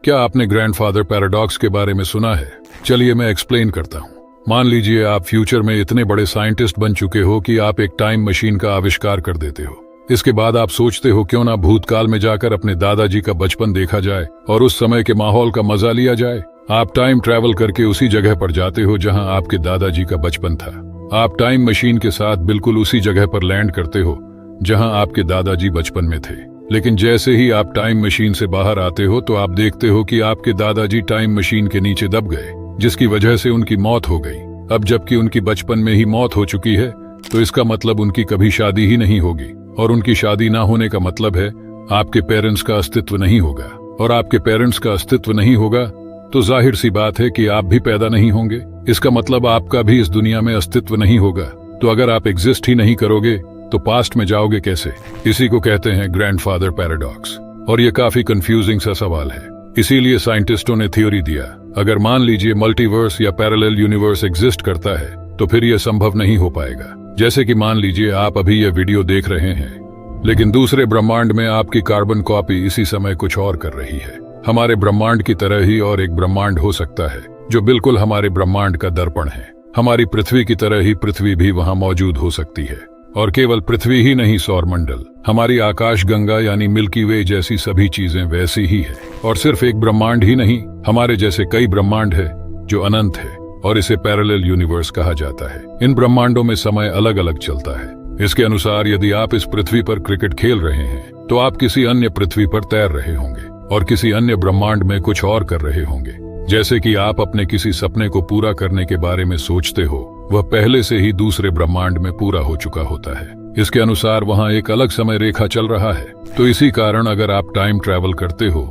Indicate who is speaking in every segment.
Speaker 1: क्या आपने grandfather paradox के बारे में सुना है? चलिए मैं एक्सप्लेन करता हूँ। मान लीजिए आप फ्यूचर में इतने बड़े साइंटिस्ट बन चुके हो कि आप एक टाइम मशीन का आविष्कार कर देते हो। इसके बाद आप सोचते हो क्यों ना भूतकाल में जाकर अपने दादाजी का बचपन देखा जाए और उस समय के माहौल का मजा लिया जाए। आप टाइम ट्रैवल करके उसी जगह पर जाते हो जहां आपके दादाजी का बचपन था। आप टाइम मशीन के साथ बिल्कुल उसी जगह पर लैंड करते हो जहां आपके दादाजी बचपन में थे। लेकिन जैसे ही आप टाइम मशीन से बाहर आते हो तो आप देखते हो कि आपके दादाजी टाइम मशीन के नीचे दब गए, जिसकी वजह से उनकी मौत हो गई। अब जबकि उनकी बचपन में ही मौत हो चुकी है तो इसका मतलब उनकी कभी शादी ही नहीं होगी, और उनकी शादी ना होने का मतलब है आपके पेरेंट्स का अस्तित्व नहीं होगा, और आपके पेरेंट्स का अस्तित्व नहीं होगा तो जाहिर सी बात है कि आप भी पैदा नहीं होंगे। इसका मतलब आपका भी इस दुनिया में अस्तित्व नहीं होगा। तो अगर आप एग्जिस्ट ही नहीं करोगे तो पास्ट में जाओगे कैसे? इसी को कहते हैं ग्रैंडफादर पैराडॉक्स, और ये काफी कंफ्यूजिंग सा सवाल है। इसीलिए साइंटिस्टों ने थ्योरी दिया, अगर मान लीजिए मल्टीवर्स या पैरेलल यूनिवर्स एग्जिस्ट करता है तो फिर यह संभव नहीं हो पाएगा। जैसे कि मान लीजिए आप अभी यह वीडियो देख रहे हैं, लेकिन दूसरे ब्रह्मांड में आपकी कार्बन कॉपी इसी समय कुछ और कर रही है। हमारे ब्रह्मांड की तरह ही और एक ब्रह्मांड हो सकता है जो बिल्कुल हमारे ब्रह्मांड का दर्पण है। हमारी पृथ्वी की तरह ही पृथ्वी भी वहां मौजूद हो सकती है, और केवल पृथ्वी ही नहीं, सौरमंडल, हमारी आकाश गंगा यानी मिल्की वे जैसी सभी चीजें वैसी ही है। और सिर्फ एक ब्रह्मांड ही नहीं, हमारे जैसे कई ब्रह्मांड है जो अनंत है, और इसे पैरेलल यूनिवर्स कहा जाता है। इन ब्रह्मांडों में समय अलग अलग चलता है। इसके अनुसार यदि आप इस पृथ्वी पर क्रिकेट खेल रहे हैं तो आप किसी अन्य पृथ्वी पर तैर रहे होंगे और किसी अन्य ब्रह्मांड में कुछ और कर रहे होंगे। जैसे कि आप अपने किसी सपने को पूरा करने के बारे में सोचते हो, वह पहले से ही दूसरे ब्रह्मांड में पूरा हो चुका होता है। इसके अनुसार वहां एक अलग समय रेखा चल रहा है। तो इसी कारण अगर आप टाइम ट्रैवल करते हो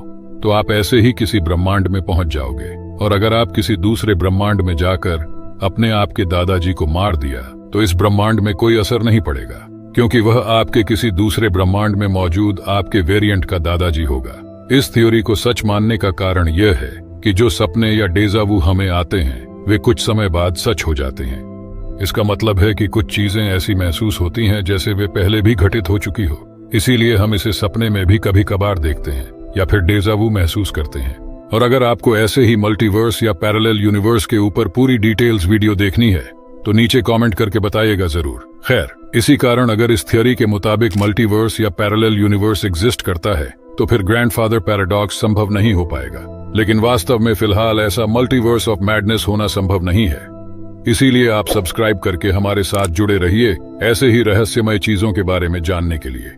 Speaker 1: तो आप ऐसे ही किसी ब्रह्मांड में पहुंच जाओगे, और अगर आप किसी दूसरे ब्रह्मांड में जाकर अपने आपके दादाजी को मार दिया तो इस ब्रह्मांड में कोई असर नहीं पड़ेगा, क्योंकि वह आपके किसी दूसरे ब्रह्मांड में मौजूद आपके वेरिएंट का दादाजी होगा। इस थ्योरी को सच मानने का कारण यह है कि जो सपने या डेजावू हमें आते हैं वे कुछ समय बाद सच हो जाते हैं। इसका मतलब है कि कुछ चीजें ऐसी महसूस होती हैं जैसे वे पहले भी घटित हो चुकी हो। इसीलिए हम इसे सपने में भी कभी कभार देखते हैं या फिर डेजावू महसूस करते हैं। और अगर आपको ऐसे ही मल्टीवर्स या पैरेलल यूनिवर्स के ऊपर पूरी डिटेल्स वीडियो देखनी है तो नीचे कमेंट करके बताइएगा जरूर। खैर, इसी कारण अगर इस थ्योरी के मुताबिक मल्टीवर्स या पैरेलल यूनिवर्स एग्जिस्ट करता है तो फिर ग्रैंडफादर पैराडॉक्स संभव नहीं हो पाएगा। लेकिन वास्तव में फिलहाल ऐसा मल्टीवर्स ऑफ मैडनेस होना संभव नहीं है। इसीलिए आप सब्सक्राइब करके हमारे साथ जुड़े रहिए ऐसे ही रहस्यमय चीजों के बारे में जानने के लिए।